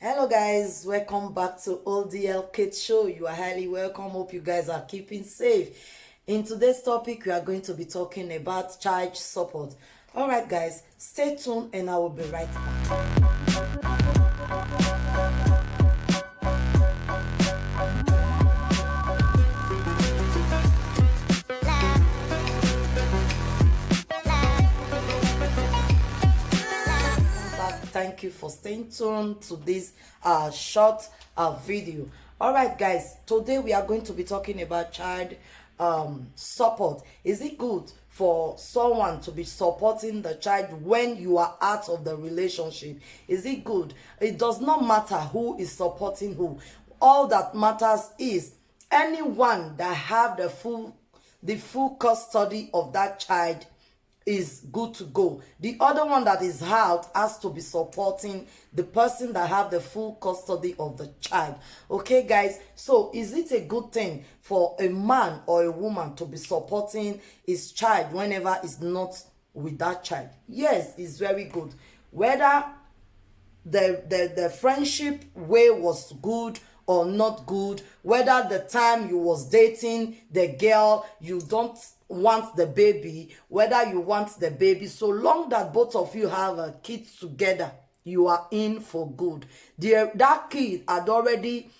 Hello guys, welcome back to ODL Kids Show. You are highly welcome. Hope you guys are keeping safe. In today's topic, we are going to be talking about child support. All right guys, stay tuned and I will be right back. Thank you for staying tuned to this short video. All right guys, today we are going to be talking about child support. Is it good for someone to be supporting the child when you are out of the relationship? Is it good? It does not matter who is supporting who. All that matters is anyone that have the full custody of that child is good to go. The other one that is out has to be supporting the person that have the full custody of the child. Okay guys, so is it a good thing for a man or a woman to be supporting his child whenever he's not with that child? Yes, it's very good. Whether the friendship way was good or not good, whether the time you was dating the girl, you don't want the baby, whether you want the baby, so long that both of you have a kid together, you are in for good. That kid had already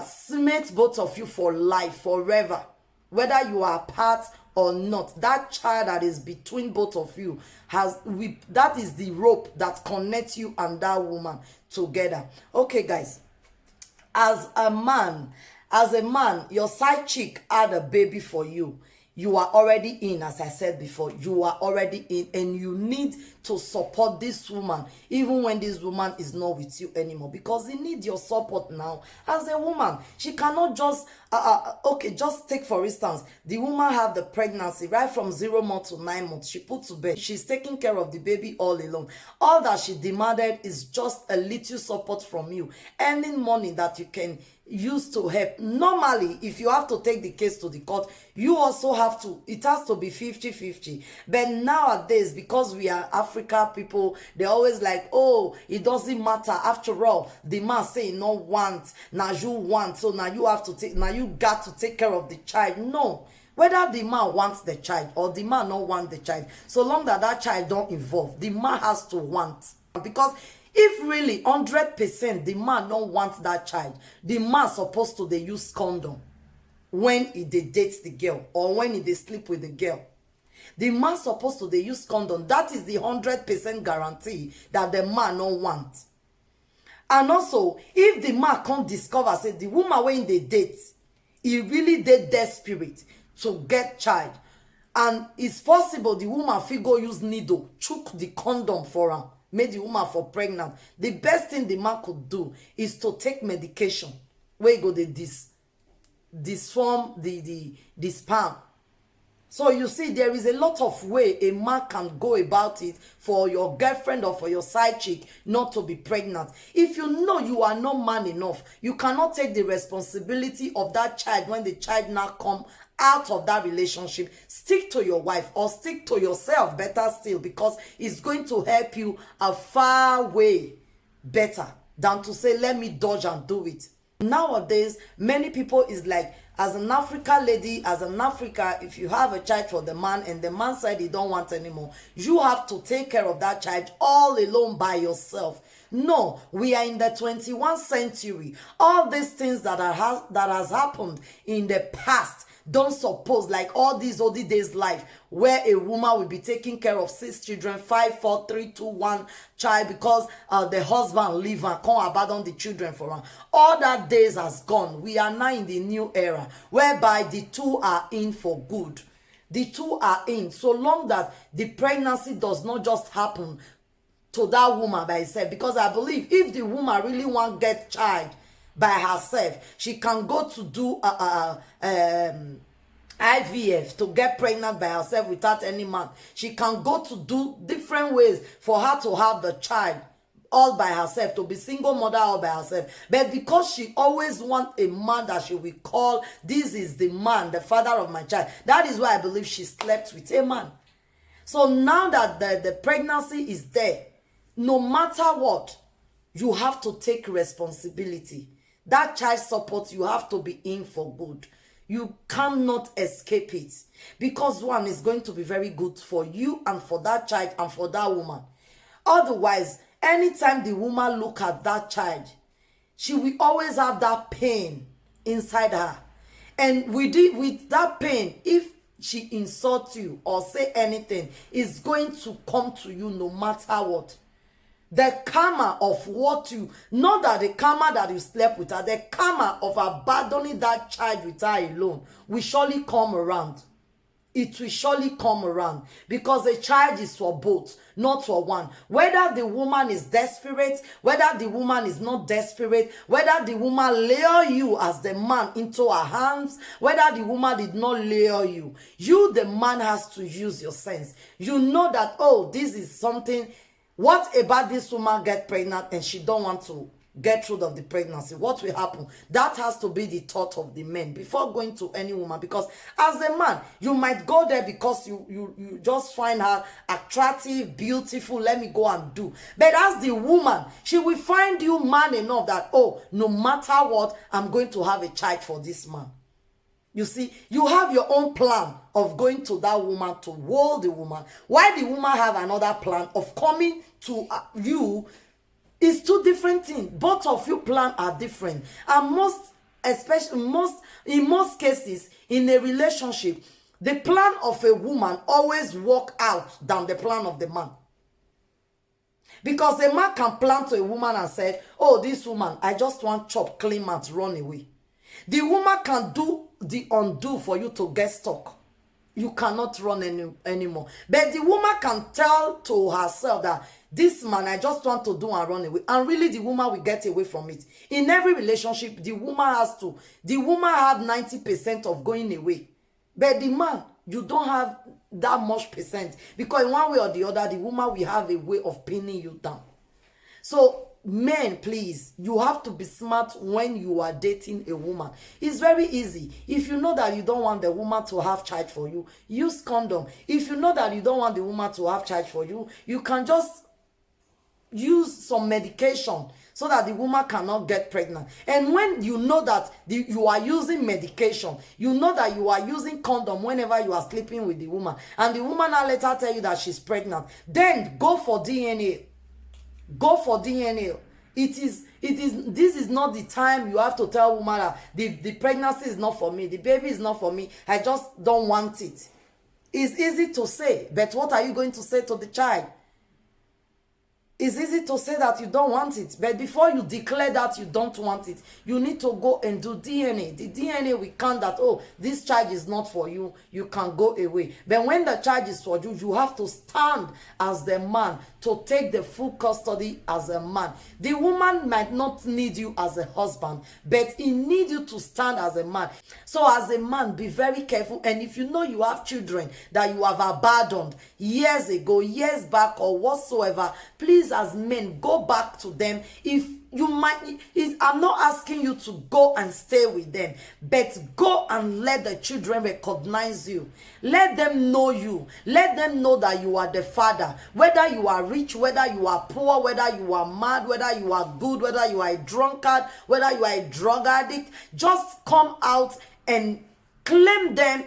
cement both of you for life, forever, whether you are apart or not. That child that is between both of you that is the rope that connects you and that woman together. Okay guys, as a man, your side chick had a baby for you. You are already in, as I said before, you are already in, and you need to support this woman even when this woman is not with you anymore, because you need your support now. As a woman, she cannot just okay, just take for instance, the woman have the pregnancy right from 0 months to 9 months. She put to bed, she's taking care of the baby all alone. All that she demanded is just a little support from you, earning money that you can use to help. Normally, if you have to take the case to the court, you also have to, it has to be 50-50. But nowadays, because we are Africa people, they always like, oh, it doesn't matter. After all, the man say no want, now you want, so now you have to take, now you got to take care of the child. No, whether the man wants the child or the man not want the child, so long that that child don't involve, the man has to want. Because if really 100% the man don't want that child, the man supposed to they use condom when he they date the girl or when he they sleep with the girl. The man supposed to they use condom. That is the 100% guarantee that the man don't want. And also, if the man can't discover, say the woman when they date, he really did desperate to get child, and it's possible the woman figure use needle chook the condom for her, made the woman for pregnant, the best thing the man could do is to take medication where go the disform the sperm. So you see, there is a lot of way a man can go about it for your girlfriend or for your side chick not to be pregnant. If you know you are not man enough, you cannot take the responsibility of that child when the child now come out of that relationship. Stick to your wife or stick to yourself, better still, because it's going to help you a far way better than to say let me dodge and do it. Nowadays, many people is like, as an African lady, as an Africa, if you have a child for the man and the man said he don't want anymore, you have to take care of that child all alone by yourself. No, we are in the 21st century. All these things that has happened in the past, don't suppose, like all these old days life where a woman will be taking care of 6 children, 5, 4, 3, 2, 1 child, because the husband leave and can't abandon the children for her. All that days has gone. We are now in the new era whereby the two are in for good. The two are in, so long that the pregnancy does not just happen to that woman by herself. Because I believe if the woman really want get child by herself, she can go to do IVF to get pregnant by herself without any man. She can go to do different ways for her to have the child all by herself, to be single mother all by herself. But because she always want a man that she will call, this is the man, the father of my child, that is why I believe she slept with a man. So now that the pregnancy is there, no matter what, you have to take responsibility. That child support, you have to be in for good. You cannot escape it, because one is going to be very good for you and for that child and for that woman. Otherwise, anytime the woman look at that child, she will always have that pain inside her. And with that pain, if she insults you or say anything, it's going to come to you no matter what. The karma of what you, not that the karma that you slept with her, the karma of abandoning that child with her alone will surely come around. It will surely come around, because a child is for both, not for one. Whether the woman is desperate, whether the woman is not desperate, whether the woman lure you as the man into her hands, whether the woman did not lure you, you the man has to use your sense. You know that, oh, this is something. What about this woman get pregnant and she don't want to get rid of the pregnancy? What will happen? That has to be the thought of the men before going to any woman. Because as a man, you might go there because you just find her attractive, beautiful, let me go and do. But as the woman, she will find you man enough that, oh, no matter what, I'm going to have a child for this man. You see, you have your own plan of going to that woman to hold the woman, while the woman have another plan of coming to you. It's two different things. Both of you plan are different. And in most cases, in a relationship, the plan of a woman always work out than the plan of the man. Because a man can plan to a woman and say, oh, this woman, I just want chop, clean mouth, run away. The woman can do the undo for you to get stuck. You cannot run anymore. But the woman can tell to herself that this man, I just want to do and run away. And really, the woman will get away from it. In every relationship, the woman have 90% of going away. But the man, you don't have that much percent. Because in one way or the other, the woman will have a way of pinning you down. So, men, please, you have to be smart when you are dating a woman. It's very easy. If you know that you don't want the woman to have child for you, use condom. If you know that you don't want the woman to have child for you, you can just use some medication so that the woman cannot get pregnant. And when you know that you are using medication, you know that you are using condom whenever you are sleeping with the woman, and the woman will later tell you that she's pregnant, then go for DNA. Go for DNA. This is not the time you have to tell woman that the pregnancy is not for me, the baby is not for me, I just don't want it. It's easy to say, but what are you going to say to the child? It's easy to say that you don't want it, but before you declare that you don't want it, you need to go and do DNA. The DNA will count that, oh, this child is not for you, you can go away. But when the child is for you, you have to stand as the man to take the full custody as a man. The woman might not need you as a husband, but he needs you to stand as a man. So as a man, be very careful. And if you know you have children that you have abandoned years ago, years back, or whatsoever, please, as men, go back to them. If you might, I'm not asking you to go and stay with them, but go and let the children recognize you. Let them know you. Let them know that you are the father. Whether you are rich, whether you are poor, whether you are mad, whether you are good, whether you are a drunkard, whether you are a drug addict, just come out and claim them.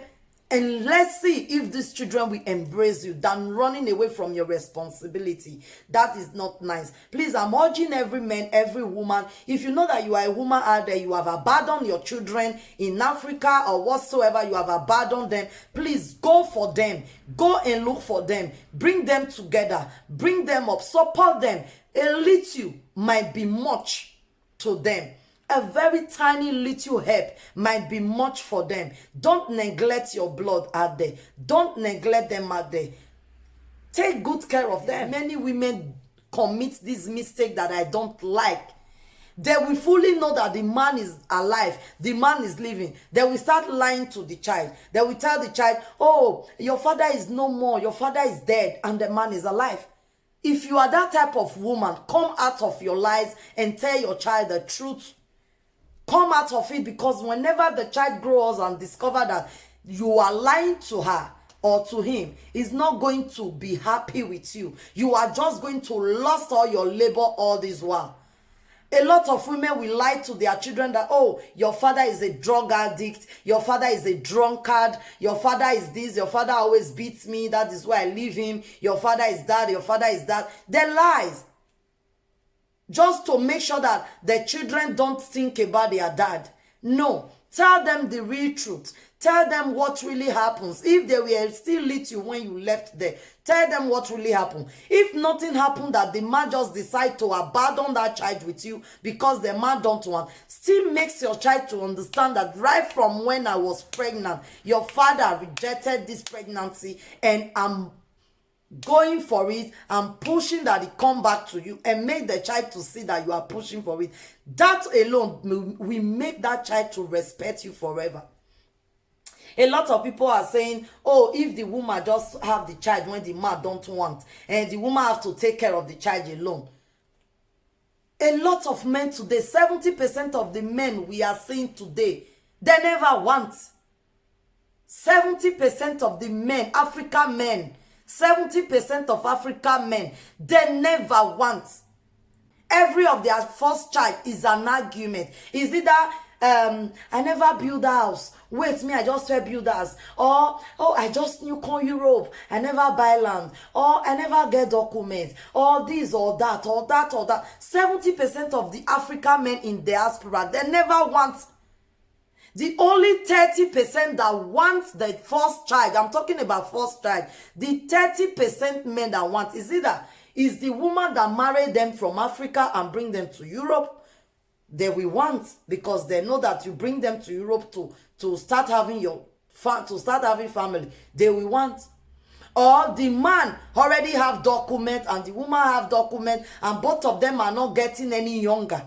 And let's see if these children will embrace you than running away from your responsibility. That is not nice. Please, I'm urging every man, every woman, if you know that you are a woman out there, you have abandoned your children in Africa or whatsoever, you have abandoned them, please go for them. Go and look for them. Bring them together. Bring them up. Support them. A little might be much to them. A very tiny little help might be much for them. Don't neglect your blood out there. Don't neglect them out there. Take good care of them. Many women commit this mistake that I don't like. They will fully know that the man is alive, the man is living. They will start lying to the child. They will tell the child, oh, your father is no more, your father is dead, and the man is alive. If you are that type of woman, come out of your lies and tell your child the truth. Come out of it, because whenever the child grows and discover that you are lying to her or to him, he's not going to be happy with you. You are just going to lose all your labor all this while. A lot of women will lie to their children that, oh, your father is a drug addict, your father is a drunkard, your father is this, your father always beats me, that is why I leave him, your father is that, your father is that. They're lies. Just to make sure that the children don't think about their dad. No. Tell them the real truth. Tell them what really happens. If they were still little when you left there, tell them what really happened. If nothing happened, that the man just decide to abandon that child with you because the man don't want, still makes your child to understand that right from when I was pregnant, your father rejected this pregnancy, and I'm going for it and pushing that it come back to you, and make the child to see that you are pushing for it. That alone will make that child to respect you forever. A lot of people are saying, oh, if the woman just have the child when the man don't want, and the woman have to take care of the child alone. A lot of men today, 70% of the men we are seeing today, they never want. 70% of the men, African men, 70% of African men, they never want. Every of their first child is an argument. Is it that I never build a house? Wait, me, I just build a house. Or, oh, I just new come Europe. I never buy land. Or, I never get documents. Or this, or that, or that, or that. 70% of the African men in diaspora, they never want. The only 30% that wants the first child, I'm talking about first child, the 30% men that want is either is the woman that married them from Africa and bring them to Europe. They will want, because they know that you bring them to Europe to start having family. They will want. Or the man already have document and the woman have document, and both of them are not getting any younger.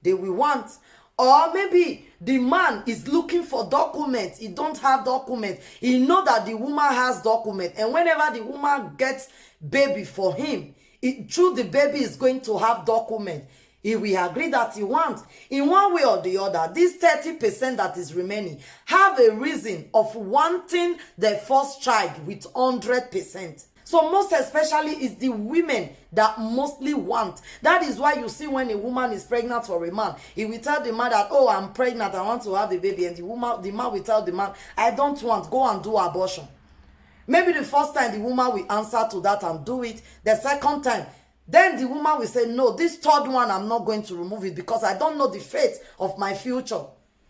They will want. Or maybe the man is looking for documents. He don't have documents. He know that the woman has documents. And whenever the woman gets baby for him, through the baby is going to have documents. He will agree that he wants. In one way or the other, this 30% that is remaining have a reason of wanting the first child with 100%. So most especially is the women that mostly want. That is why you see when a woman is pregnant for a man, he will tell the man that, oh, I'm pregnant, I want to have the baby. And the man will tell the man, I don't want, go and do abortion. Maybe the first time the woman will answer to that and do it. The second time, then the woman will say, no, this third one, I'm not going to remove it because I don't know the fate of my future.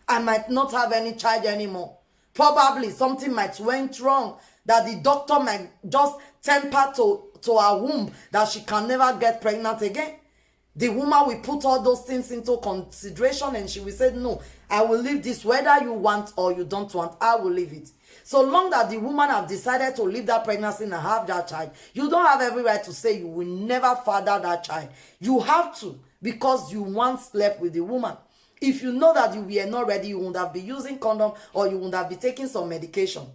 I might not have any child anymore. Probably something might went wrong, that the doctor might just temper to her womb that she can never get pregnant again. The woman will put all those things into consideration, and she will say, no, I will leave this whether you want or you don't want. I will leave it. So long that the woman have decided to leave that pregnancy and have that child, you don't have every right to say you will never father that child. You have to, because you once slept with the woman. If you know that you were not ready, you would have been using condom, or you would have been taking some medication.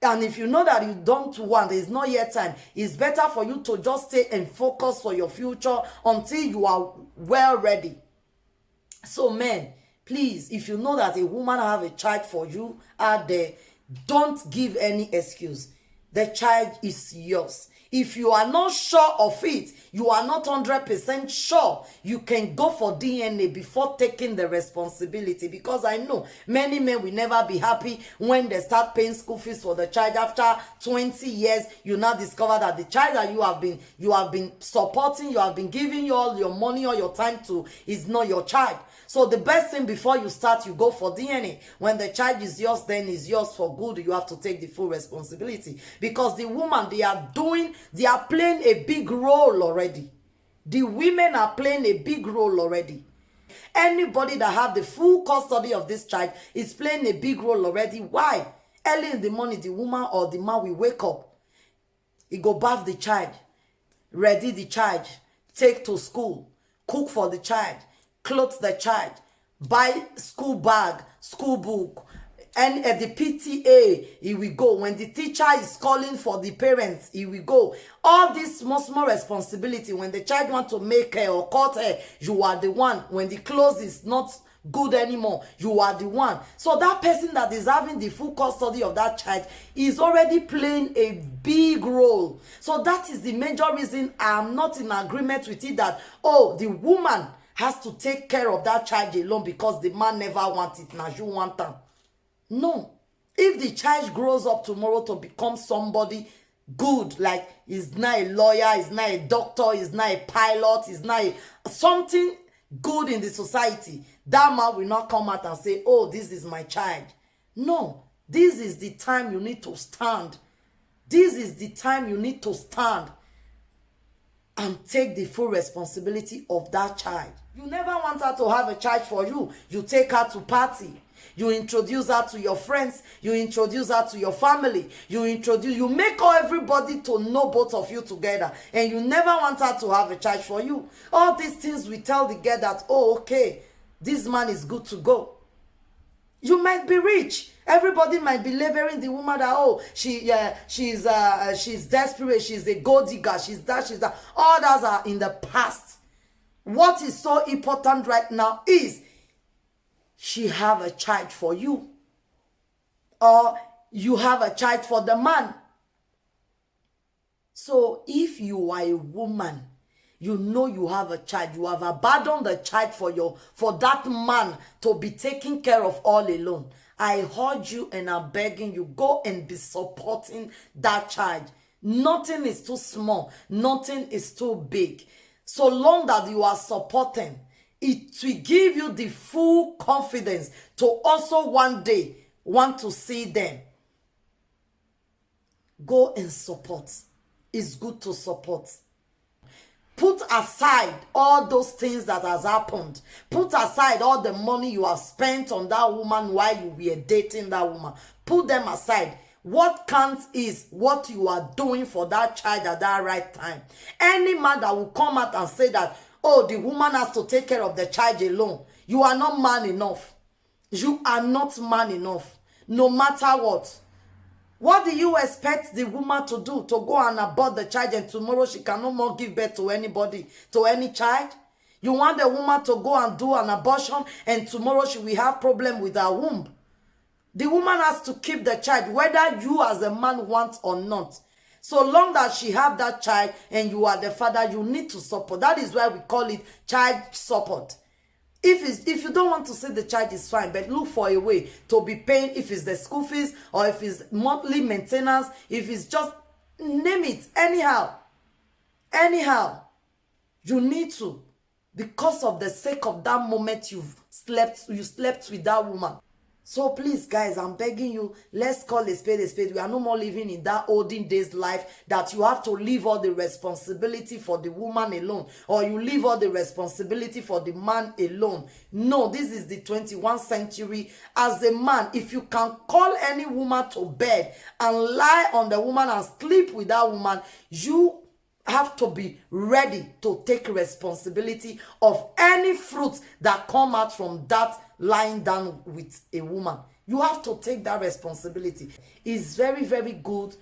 And if you know that you don't want, it's not yet time, it's better for you to just stay and focus for your future until you are well ready. So men, please, if you know that a woman have a child for you out there, don't give any excuse. The child is yours. If you are not sure of it, you are not 100% sure, you can go for DNA before taking the responsibility. Because I know many men will never be happy when they start paying school fees for the child. After 20 years, you now discover that the child that you have been supporting, you have been giving you all your money or your time to, is not your child. So the best thing before you start, you go for DNA. When the child is yours, then is yours for good. You have to take the full responsibility. Because the woman, they are playing a big role already. The women are playing a big role already. Anybody that have the full custody of this child is playing a big role already. Why? Early in the morning, the woman or the man will wake up. He go bath the child, ready the child, take to school, cook for the child, clothe the child, buy school bag, school book, and at the PTA, he will go. When the teacher is calling for the parents, he will go. All this small responsibility. When the child want to make hair or cut hair, you are the one. When the clothes is not good anymore. You are the one. So that person that is having the full custody of that child is already playing a big role. So that is the major reason I am not in agreement with it, that, oh, the woman has to take care of that child alone because the man never wants it. Now you want them. No. If the child grows up tomorrow to become somebody good, like he's not a lawyer, he's not a doctor, he's not a pilot, he's not something good in the society, that man will not come out and say, oh, this is my child. No. This is the time you need to stand. This is the time you need to stand and take the full responsibility of that child. You never want her to have a child for you. You take her to party. You introduce her to your friends. You introduce her to your family. You make everybody to know both of you together. And you never want her to have a child for you. All these things we tell the girl that, oh, okay, this man is good to go. You might be rich. Everybody might be labeling the woman that, oh, she's desperate, she's a gold digger, she's that. All those are in the past. What is so important right now is she have a child for you, or you have a child for the man. So if you are a woman, you know you have a child, you have abandoned the child for that man to be taken care of all alone. I urge you and I'm begging you, go and be supporting that child. Nothing is too small, nothing is too big. So long that you are supporting, it will give you the full confidence to also one day want to see them. Go and support. It's good to support. Put aside all those things that has happened. Put aside all the money you have spent on that woman while you were dating that woman. Put them aside. What counts is what you are doing for that child at that right time. Any man that will come out and say that, oh, the woman has to take care of the child alone, you are not man enough. You are not man enough. No matter what. What do you expect the woman to do? To go and abort the child and tomorrow she can no more give birth to anybody, to any child? You want the woman to go and do an abortion and tomorrow she will have problem with her womb? The woman has to keep the child, whether you as a man want or not. So long that she have that child and you are the father, you need to support. That is why we call it child support. If you don't want to say the child is fine, but look for a way to be paying, if it's the school fees or if it's monthly maintenance, if it's just, name it, anyhow. You need to, because of the sake of that moment you slept with that woman. So please, guys, I'm begging you, let's call a spade a spade. We are no more living in that olden days life that you have to leave all the responsibility for the woman alone, or you leave all the responsibility for the man alone. No, this is the 21st century. As a man, if you can call any woman to bed and lie on the woman and sleep with that woman, you have to be ready to take responsibility of any fruit that come out from that lying down with a woman. You have to take that responsibility. It's very, very good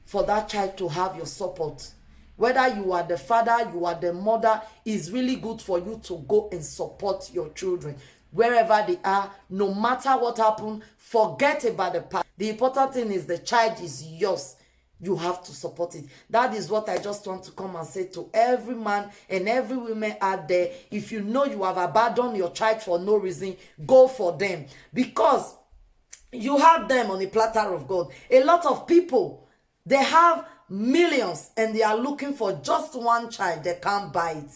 for that child to have your support. Whether you are the father, you are the mother, it's really good for you to go and support your children. Wherever they are, no matter what happened, forget about the past. The important thing is the child is yours. You have to support it. That is what I just want to come and say to every man and every woman out there. If you know you have abandoned your child for no reason, go for them. Because you have them on a platter of gold. A lot of people, they have millions and they are looking for just one child. They can't buy it.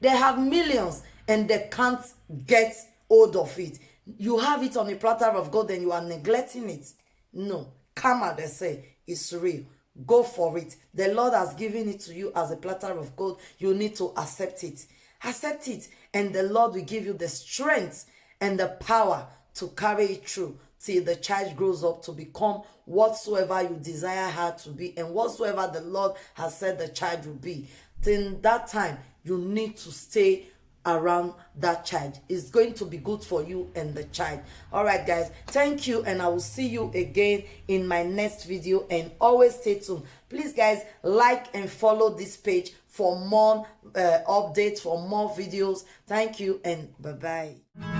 They have millions and they can't get hold of it. You have it on a platter of gold and you are neglecting it. No. Karma, they say, is real. Go for it. The Lord has given it to you as a platter of gold. You need to accept it. Accept it. And the Lord will give you the strength and the power to carry it through till the child grows up to become whatsoever you desire her to be and whatsoever the Lord has said the child will be. Then that time, you need to stay around that child. It's going to be good for you and the child. All right, guys, thank you, and I will see you again in my next video. And always stay tuned. Please, guys, like and follow this page for more updates, for more videos. Thank you, and bye-bye.